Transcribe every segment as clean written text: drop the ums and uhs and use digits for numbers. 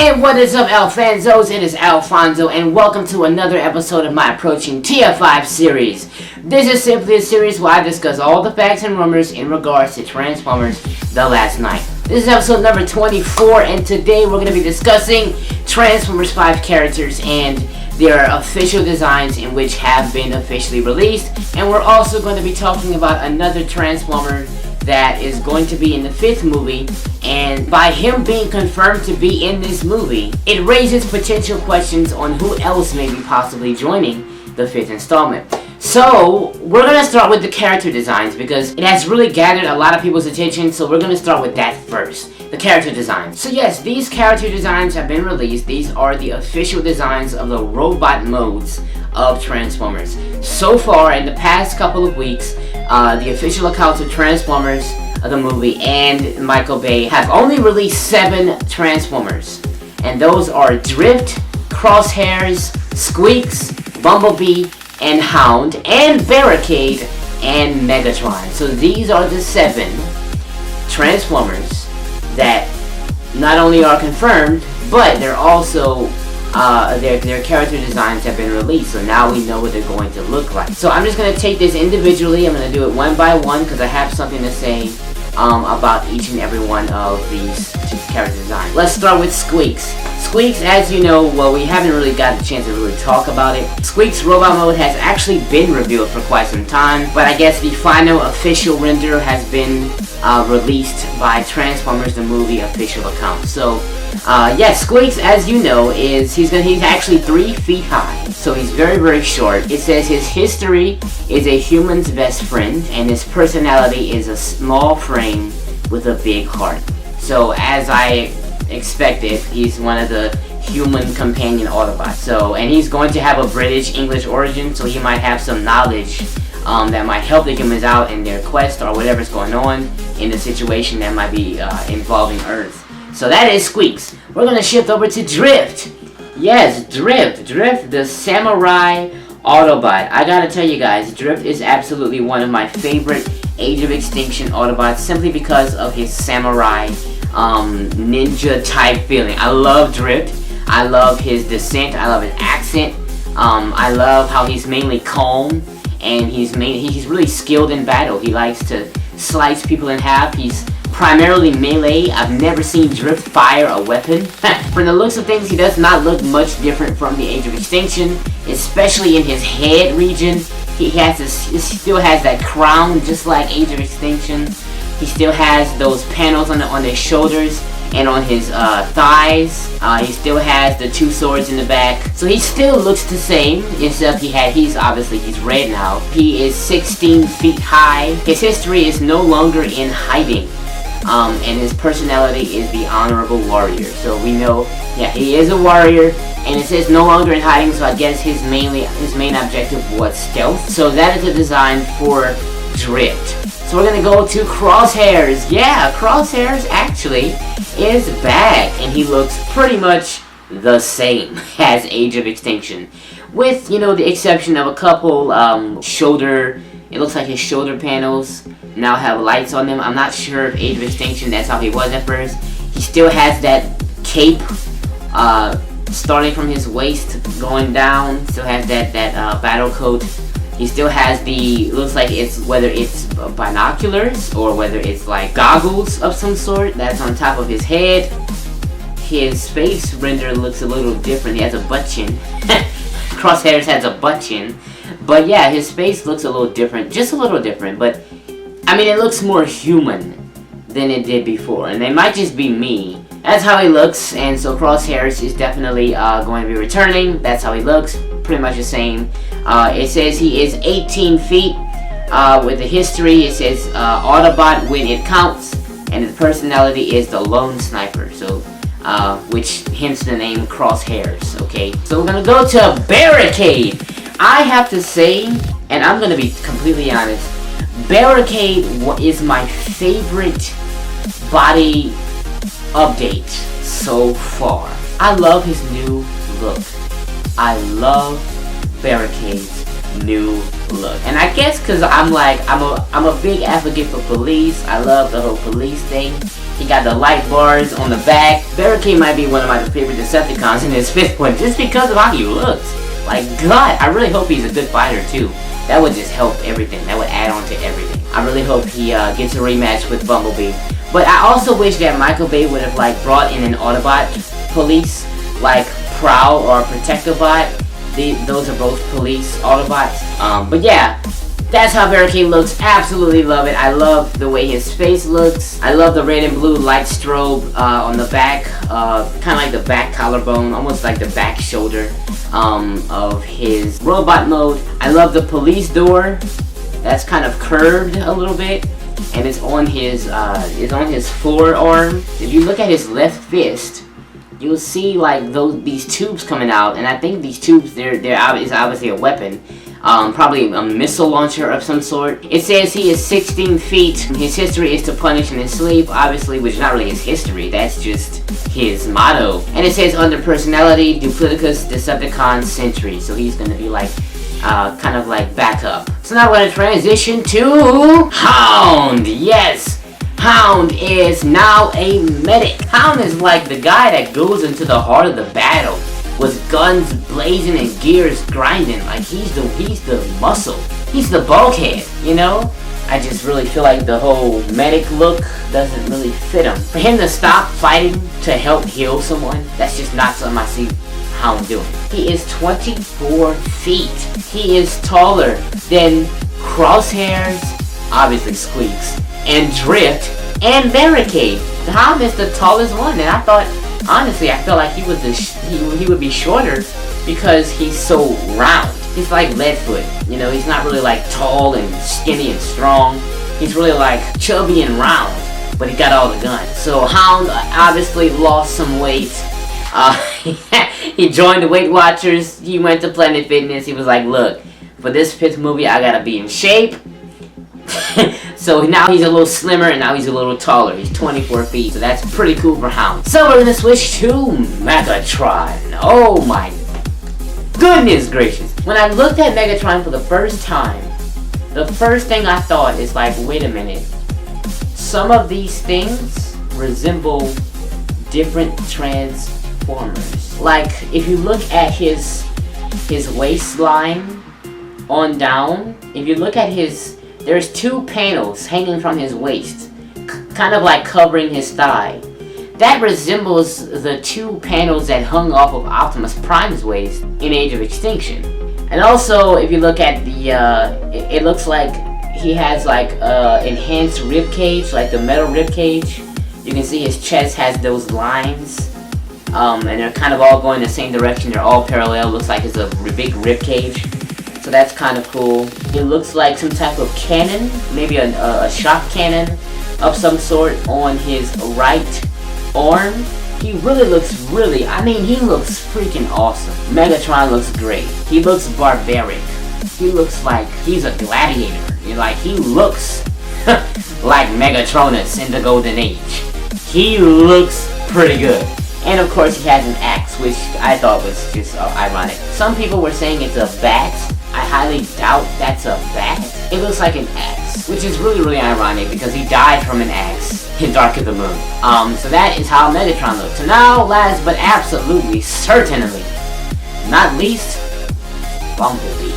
And what is up, Alfonsos? It is Alfonso, and welcome to another episode of my approaching TF5 series. This is simply a series where I discuss all the facts and rumors in regards to Transformers The Last Night. This is episode number 24, and today we're going to be discussing Transformers 5 characters and their official designs in which have been officially released. And we're also going to be talking about another Transformer that is going to be in the 5th movie, and by him being confirmed to be in this movie, it raises potential questions on who else may be possibly joining the 5th installment. So, we're going to start with the character designs because it has really gathered a lot of people's attention, so we're going to start with that first. The character designs. So yes, these character designs have been released. These are the official designs of the robot modes of Transformers. So far, in the past couple of weeks, the official accounts of Transformers, the movie, and Michael Bay have only released 7 Transformers. And those are Drift, Crosshairs, Squeaks, Bumblebee, and Hound, and Barricade, and Megatron. So these are the 7 Transformers that not only are confirmed, but they're also their character designs have been released, so now we know what they're going to look like. So I'm just going to take this individually. I'm going to do it one by one because I have something to say about each and every one of these character designs. Let's start with Squeaks. Squeaks, as you know, well, we haven't really got the chance to really talk about it. Squeaks robot mode has actually been revealed for quite some time, but I guess the final official render has been released by Transformers the movie official account. So yes, Squeaks, as you know, he's actually 3 feet high, so he's very, very short. It says his history is a human's best friend, and his personality is a small frame with a big heart. So as I expected, he's one of the human companion Autobots. So, and he's going to have a British English origin, so he might have some knowledge that might help the humans out in their quest or whatever's going on in the situation that might be involving Earth. So that is Squeaks. We're going to shift over to Drift. Yes, Drift, the samurai Autobot. I gotta tell you guys, Drift is absolutely one of my favorite Age of Extinction Autobots simply because of his samurai ninja type feeling. I love Drift. I love his descent. I love his accent. I love how he's mainly calm, and he's really skilled in battle. He likes to slice people in half. He's primarily melee. I've never seen Drift fire a weapon. From the looks of things, he does not look much different from the Age of Extinction, especially in his head region. He still has that crown just like Age of Extinction. He still has those panels on his shoulders and on his thighs. He still has the 2 swords in the back. So he still looks the same, except he's red now. He is 16 feet high. His history is no longer in hiding. And his personality is the honorable warrior. So we know, yeah, he is a warrior, and it says no longer in hiding, so I guess his main objective was stealth. So that is the design for Drift. So we're gonna go to Crosshairs. Yeah, Crosshairs actually is back, and he looks pretty much the same as Age of Extinction, with, you know, the exception of a couple shoulder. It looks like his shoulder panels now have lights on them. I'm not sure if Age of Extinction, that's how he was at first. He still has that cape starting from his waist going down. Still has that battle coat. He still has looks like whether it's binoculars or whether it's like goggles of some sort that's on top of his head. His face render looks a little different. He has a butt chin. Crosshairs has a butt chin. But yeah, his face looks a little different, just a little different, but I mean, it looks more human than it did before, and it might just be me. That's how he looks, and so Crosshairs is definitely going to be returning. That's how he looks, pretty much the same. It says he is 18 feet with the history. It says Autobot when it counts, and his personality is the lone sniper, so which hence the name Crosshairs. Okay, so we're gonna go to Barricade. I have to say, and I'm gonna be completely honest, Barricade is my favorite body update so far. I love his new look. I love Barricade's new look. And I guess because I'm a big advocate for police. I love the whole police thing. He got the light bars on the back. Barricade might be one of my favorite Decepticons in his 5th one, just because of how he looks. Like, God, I really hope he's a good fighter too. That would just help everything. That would add on to everything. I really hope he gets a rematch with Bumblebee. But I also wish that Michael Bay would have like brought in an Autobot police, like Prowl or Protectobot. Those are both police Autobots. But yeah, that's how Barricade looks. Absolutely love it. I love the way his face looks. I love the red and blue light strobe on the back, kind of like the back collarbone, almost like the back shoulder of his robot mode. I love the police door. That's kind of curved a little bit, and it's on his forearm. If you look at his left fist, you'll see like these tubes coming out, and I think these tubes is obviously a weapon. Probably a missile launcher of some sort. It says he is 16 feet. His history is to punish and enslave, obviously, which is not really his history. That's just his motto. And it says under personality, Dupliticus, Decepticon, Sentry. So he's gonna be like, kind of like backup. So now we're gonna transition to Hound. Yes, Hound is now a medic. Hound is like the guy that goes into the heart of the battle with guns blazing and gears grinding. Like he's the muscle. He's the bulkhead, you know? I just really feel like the whole medic look doesn't really fit him. For him to stop fighting to help heal someone, that's just not something I see Hound doing. He is 24 feet. He is taller than Crosshairs, obviously Squeaks, and Drift, and Barricade. The Hound is the tallest one, and I thought, honestly, I felt like he would be shorter because he's so round. He's like Leadfoot, you know. He's not really like tall and skinny and strong. He's really like chubby and round, but he got all the guns. So Hound obviously lost some weight. He joined the Weight Watchers. He went to Planet Fitness. He was like, look, for this 5th movie, I gotta be in shape. So now he's a little slimmer and now he's a little taller. He's 24 feet, so that's pretty cool for Hound. So we're gonna switch to Megatron. Oh my goodness gracious. When I looked at Megatron for the first time, the first thing I thought is like, wait a minute. Some of these things resemble different Transformers. Like, if you look at his waistline on down, if you look at there's 2 panels hanging from his waist, kind of like covering his thigh. That resembles the 2 panels that hung off of Optimus Prime's waist in Age of Extinction. And also, if you look at it looks like he has like enhanced rib cage, like the metal rib cage. You can see his chest has those lines, and they're kind of all going the same direction. They're all parallel. Looks like it's a big rib cage. So that's kind of cool. It looks like some type of cannon, maybe a shock cannon of some sort on his right arm. He really looks he looks freaking awesome. Megatron looks great. He looks barbaric. He looks like he's a gladiator. He looks like Megatronus in the Golden Age. He looks pretty good. And of course he has an axe, which I thought was just ironic. Some people were saying it's a bat. I highly doubt that's a bat. It looks like an axe, which is really ironic because he died from an axe in Dark of the Moon. So that is how Megatron looks. So now, last but absolutely, certainly, not least, Bumblebee.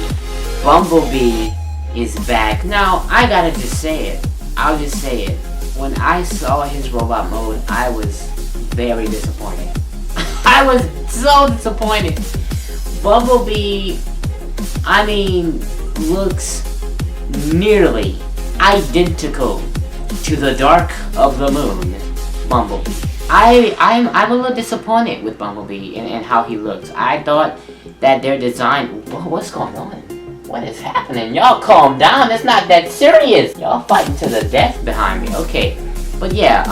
Bumblebee is back. Now, I gotta just say it. I'll just say it. When I saw his robot mode, I was very disappointed. I was so disappointed. Bumblebee, looks nearly identical to the Dark of the Moon Bumblebee. I'm a little disappointed with Bumblebee and how he looks. I thought that their design... What's going on? What is happening? Y'all calm down. It's not that serious. Y'all fighting to the death behind me. Okay. But yeah,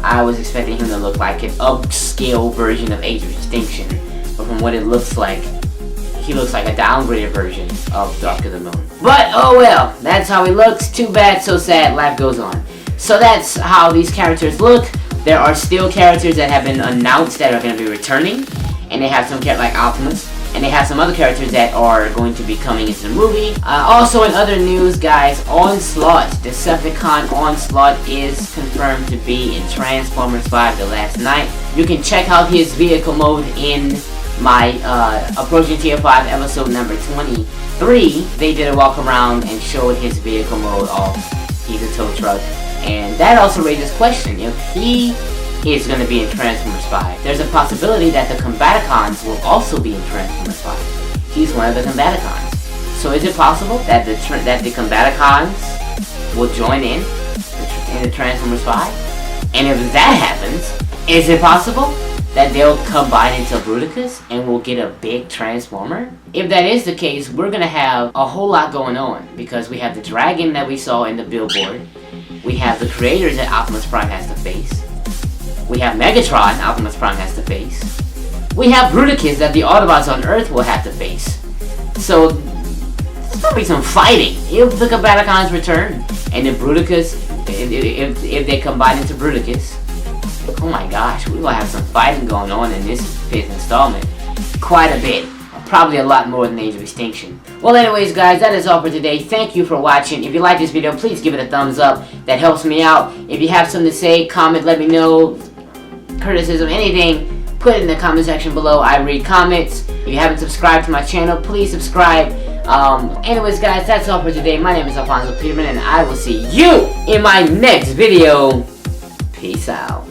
I was expecting him to look like an upscale version of Age of Extinction. But from what it looks like, he looks like a downgraded version of Dark of the Moon. But oh well, that's how he looks. Too bad, so sad, life goes on. So that's how these characters look. There are still characters that have been announced that are going to be returning. And they have some characters like Optimus. and they have some other characters that are going to be coming into the movie. Also in other news, guys, Onslaught, Decepticon Onslaught is confirmed to be in Transformers 5 The Last Night. You can check out his vehicle mode in my Approaching TF5 episode number 23. They did a walk around and showed his vehicle mode off. He's a tow truck. And that also raises question, if he is going to be in Transformers 5, there's a possibility that the Combaticons will also be in Transformers 5. He's one of the Combaticons. So is it possible that the Combaticons will join in the Transformers 5? And if that happens, is it possible that they'll combine into Bruticus and we'll get a big Transformer? If that is the case, we're going to have a whole lot going on, because we have the dragon that we saw in the billboard. We have the creators that Optimus Prime has to face. We have Megatron Optimus Prime has to face. We have Bruticus that the Autobots on Earth will have to face. So, there's gonna be some fighting if the Combaticons return. And if Bruticus, if they combine into Bruticus, oh my gosh, we will have some fighting going on in this 5th installment. Quite a bit. Probably a lot more than Age of Extinction. Well, anyways, guys, that is all for today. Thank you for watching. If you like this video, please give it a thumbs up. That helps me out. If you have something to say, comment, let me know. Criticism, anything, put it in the comment section below. I read comments. If you haven't subscribed to my channel, please subscribe. Anyways, guys, that's all for today. My name is Alfonso Peterman, and I will see you in my next video. Peace out.